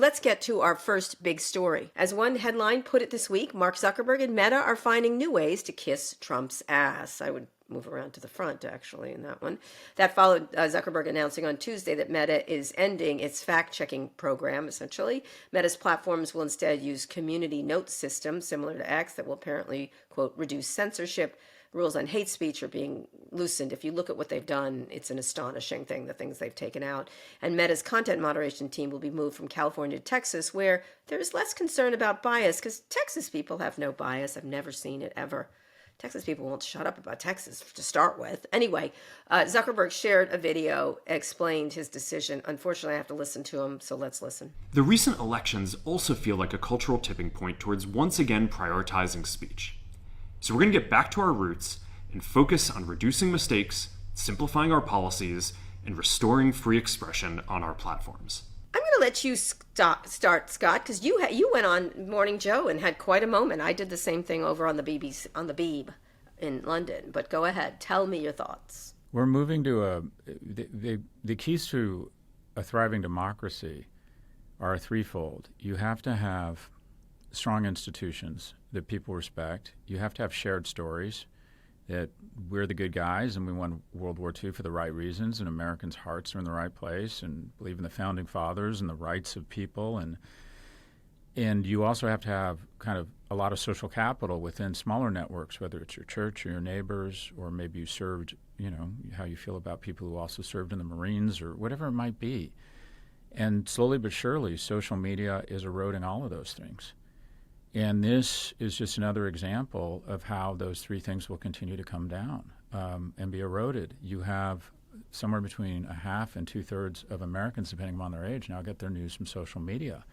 let's get to our first big story. As one headline put it this week, Mark Zuckerberg and Meta are finding new ways to kiss Trump's ass. I would move around to the front, actually, in that one. That followed Zuckerberg announcing on Tuesday that Meta is ending its fact-checking program, essentially. Meta's platforms will instead use community notes systems similar to X that will apparently, quote, reduce censorship. Rules on hate speech are being loosened. If you look at what they've done, it's an astonishing thing, the things they've taken out. And Meta's content moderation team will be moved from California to Texas, where there's less concern about bias, because Texas people have no bias. I've never seen it ever. Texas people won't shut up about Texas to start with. Anyway, Zuckerberg shared a video, explained his decision. Unfortunately, I have to listen to him, so let's listen. The recent elections also feel like a cultural tipping point towards once again prioritizing speech. So we're going to get back to our roots and focus on reducing mistakes, simplifying our policies, and restoring free expression on our platforms. I'm going to let you start, Scott, because you went on Morning Joe and had quite a moment. I did the same thing over on the BBC, on the Beeb in London. But go ahead, tell me your thoughts. We're moving to the keys to a thriving democracy are threefold. You have to have strong institutions that people respect. You have to have shared stories that we're the good guys and we won World War II for the right reasons and Americans' hearts are in the right place and believe in the founding fathers and the rights of people. And you also have to have kind of a lot of social capital within smaller networks, whether it's your church or your neighbors, or maybe you served, how you feel about people who also served in the Marines or whatever it might be. And slowly but surely, social media is eroding all of those things. And this is just another example of how those three things will continue to come down and be eroded. You have somewhere between a half and 2/3 of Americans, depending on their age, now get their news from social media.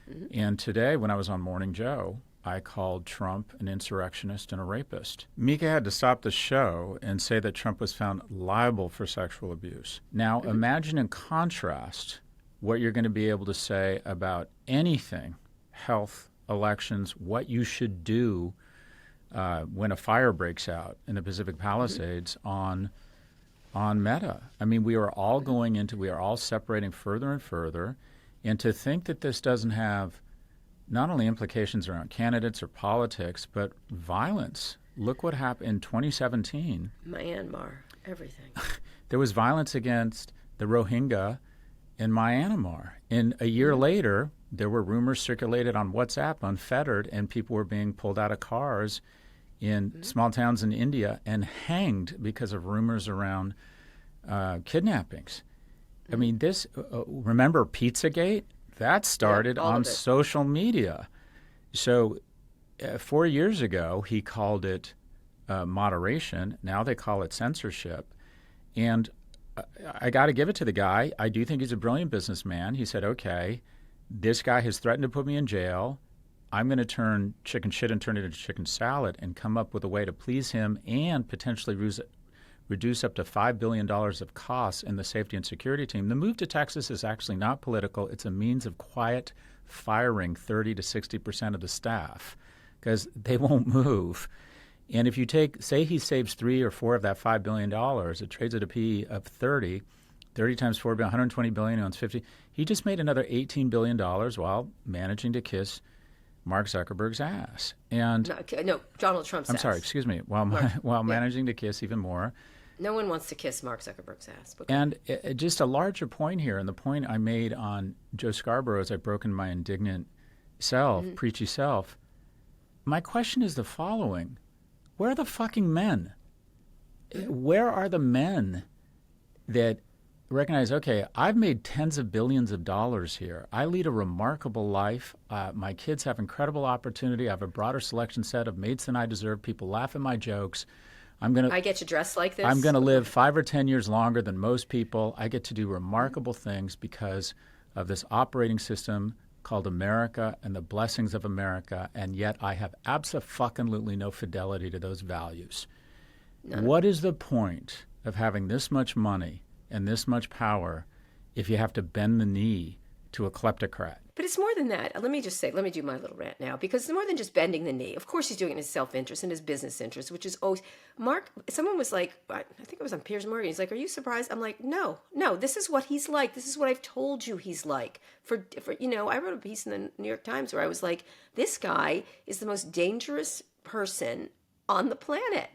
Mm-hmm. And today, when I was on Morning Joe, I called Trump an insurrectionist and a rapist. Mika had to stop the show and say that Trump was found liable for sexual abuse. Now, imagine in contrast what you're going to be able to say about anything, health, elections, what you should do when a fire breaks out in the Pacific Palisades on Meta. I mean, we are all separating further and further. And to think that this doesn't have not only implications around candidates or politics, but violence. Look what happened in 2017. Myanmar, everything. There was violence against the Rohingya in Myanmar. And a year later, there were rumors circulated on WhatsApp, unfettered, and people were being pulled out of cars in small towns in India and hanged because of rumors around kidnappings. I mean, this, remember Pizzagate? That started on social media. So 4 years ago, he called it moderation. Now they call it censorship. And I got to give it to the guy. I do think he's a brilliant businessman. He said, okay, this guy has threatened to put me in jail. I'm going to turn chicken shit and turn it into chicken salad and come up with a way to please him and potentially reduce up to $5 billion of costs in the safety and security team. The move to Texas is actually not political. It's a means of quiet firing 30 to 60% of the staff because they won't move. And if you say he saves 3 or 4 of that $5 billion, it trades at a PE of 30 times 4 billion, 120 billion, he owns 50. He just made another $18 billion while managing to kiss Mark Zuckerberg's ass. And no, Donald Trump's ass. I'm sorry, excuse me. While managing to kiss even more. No one wants to kiss Mark Zuckerberg's ass. And just a larger point here, and the point I made on Joe Scarborough as I broke in my indignant self, preachy self, my question is the following. Where are the fucking men? Where are the men that recognize, okay, I've made tens of billions of dollars here. I lead a remarkable life. My kids have incredible opportunity. I have a broader selection set of mates than I deserve. People laugh at my jokes. I get to dress like this. I'm going to live 5 or 10 years longer than most people. I get to do remarkable things because of this operating system called America and the blessings of America, and yet I have abso-fucking-lutely no fidelity to those values. None. What is the point of having this much money and this much power if you have to bend the knee to a kleptocrat. But it's more than that. Let me do my little rant now, because it's more than just bending the knee. Of course, he's doing it in his self-interest and his business interest, which is always, someone was like, I think it was on Piers Morgan. He's like, are you surprised? I'm like, no, this is what he's like. This is what I've told you he's like. I wrote a piece in the New York Times where I was like, this guy is the most dangerous person on the planet.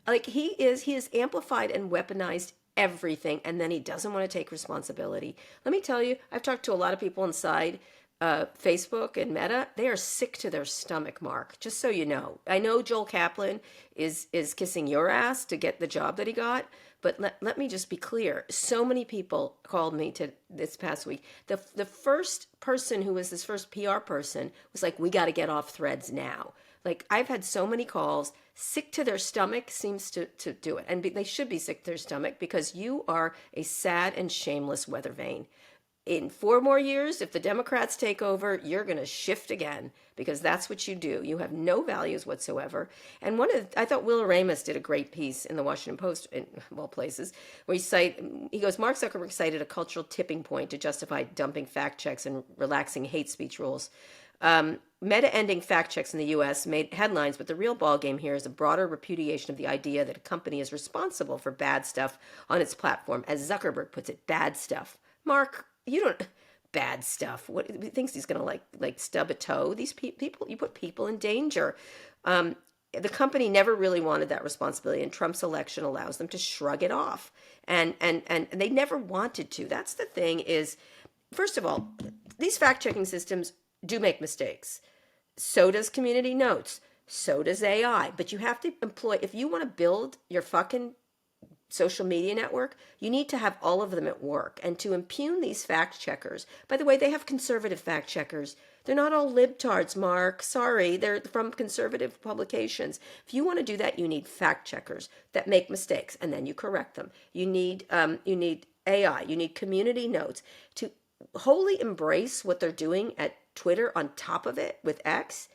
Like he has amplified and weaponized everything, and then he doesn't want to take responsibility. Let me tell you, I've talked to a lot of people inside Facebook and Meta. They are sick to their stomach, Mark, just so you know. I know Joel Kaplan is kissing your ass to get the job that he got, but let me just be clear. So many people called me this past week. The first person who was this first PR person was like, we got to get off Threads now. Like, I've had so many calls. Sick to their stomach seems to do it. And they should be sick to their stomach, because you are a sad and shameless weather vane. In 4 more years, if the Democrats take over, you're going to shift again, because that's what you do. You have no values whatsoever. And I thought Will Ramus did a great piece in the Washington Post, in all places, where he goes, Mark Zuckerberg cited a cultural tipping point to justify dumping fact checks and relaxing hate speech rules. Meta ending fact checks in the U.S. made headlines, but the real ballgame here is a broader repudiation of the idea that a company is responsible for bad stuff on its platform. As Zuckerberg puts it, bad stuff. Mark, you don't bad stuff. What he thinks he's going to like stub a toe? These people, you put people in danger. The company never really wanted that responsibility, and Trump's election allows them to shrug it off. And they never wanted to. That's the thing is, first of all, these fact-checking systems do make mistakes. So does Community Notes. So does AI. But you have to if you want to build your fucking social media network, you need to have all of them at work. And to impugn these fact checkers, by the way, they have conservative fact checkers. They're not all libtards, Mark. Sorry, they're from conservative publications. If you want to do that, you need fact checkers that make mistakes, and then you correct them. You need AI. You need Community Notes to wholly embrace what they're doing at Twitter on top of it with X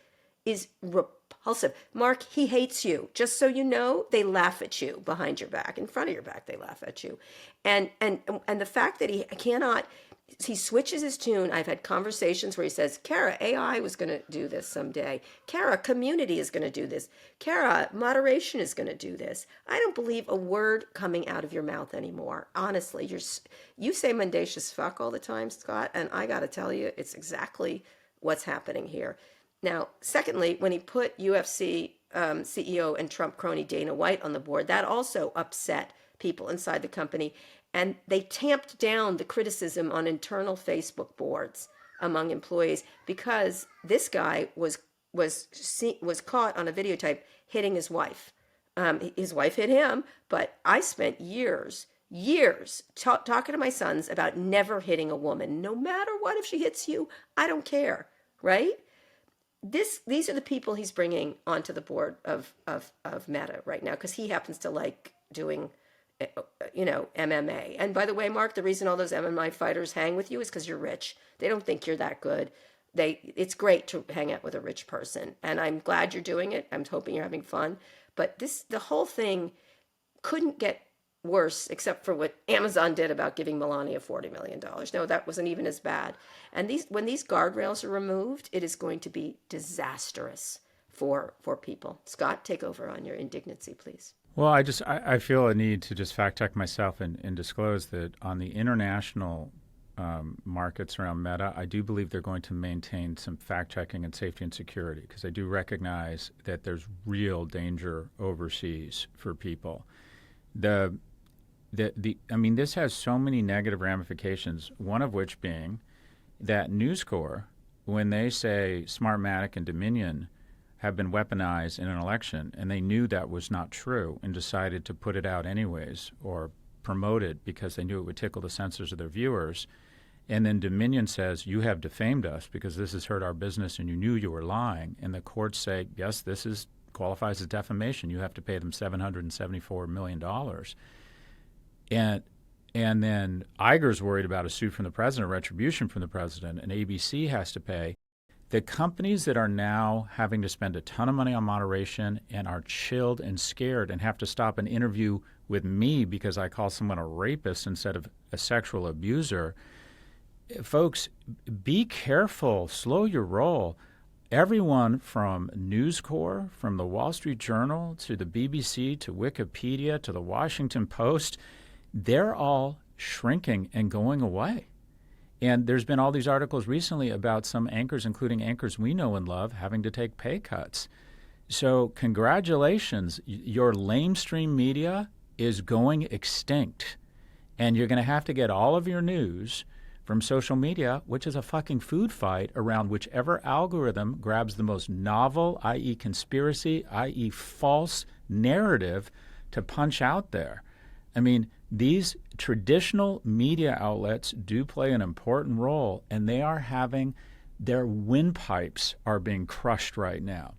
is repulsive. Mark, he hates you. Just so you know, they laugh at you behind your back. In front of your back, they laugh at you. And the fact that he switches his tune. I've had conversations where he says, Kara, AI was going to do this someday. Kara, community is going to do this. Kara, moderation is going to do this. I don't believe a word coming out of your mouth anymore. Honestly, you say mendacious fuck all the time, Scott, and I got to tell you, it's exactly what's happening here. Now, secondly, when he put UFC CEO and Trump crony Dana White on the board, that also upset people inside the company. And they tamped down the criticism on internal Facebook boards among employees, because this guy was caught on a videotape hitting his wife. His wife hit him, but I spent years talking to my sons about never hitting a woman, no matter what. If she hits you, I don't care, right? These are the people he's bringing onto the board of Meta right now, because he happens to like doing MMA. And by the way, Mark, the reason all those MMA fighters hang with you is because you're rich. They don't think you're that good. It's great to hang out with a rich person, and I'm glad you're doing it. I'm hoping you're having fun. But the whole thing couldn't get worse, except for what Amazon did about giving Melania $40 million. No, that wasn't even as bad. And when these guardrails are removed, it is going to be disastrous for people. Scott, take over on your indignancy, please. Well, I feel a need to just fact check myself and disclose that on the international markets around Meta, I do believe they're going to maintain some fact checking and safety and security, because I do recognize that there's real danger overseas for people. I mean, this has so many negative ramifications, one of which being that News Corp, when they say Smartmatic and Dominion have been weaponized in an election, and they knew that was not true and decided to put it out anyways or promote it because they knew it would tickle the senses of their viewers. And then Dominion says, you have defamed us because this has hurt our business and you knew you were lying. And the courts say, yes, this qualifies as defamation. You have to pay them $774 million. And then Iger's worried about a suit from the president, retribution from the president, and ABC has to pay. The companies that are now having to spend a ton of money on moderation and are chilled and scared and have to stop an interview with me because I call someone a rapist instead of a sexual abuser, folks, be careful, slow your roll. Everyone from News Corps, from the Wall Street Journal to the BBC to Wikipedia to the Washington Post, they're all shrinking and going away. And there's been all these articles recently about some anchors, including anchors we know and love, having to take pay cuts. So congratulations, your lamestream media is going extinct. And you're going to have to get all of your news from social media, which is a fucking food fight around whichever algorithm grabs the most novel, i.e. conspiracy, i.e. false narrative to punch out there. I mean, these traditional media outlets do play an important role, and they are having their windpipes are being crushed right now.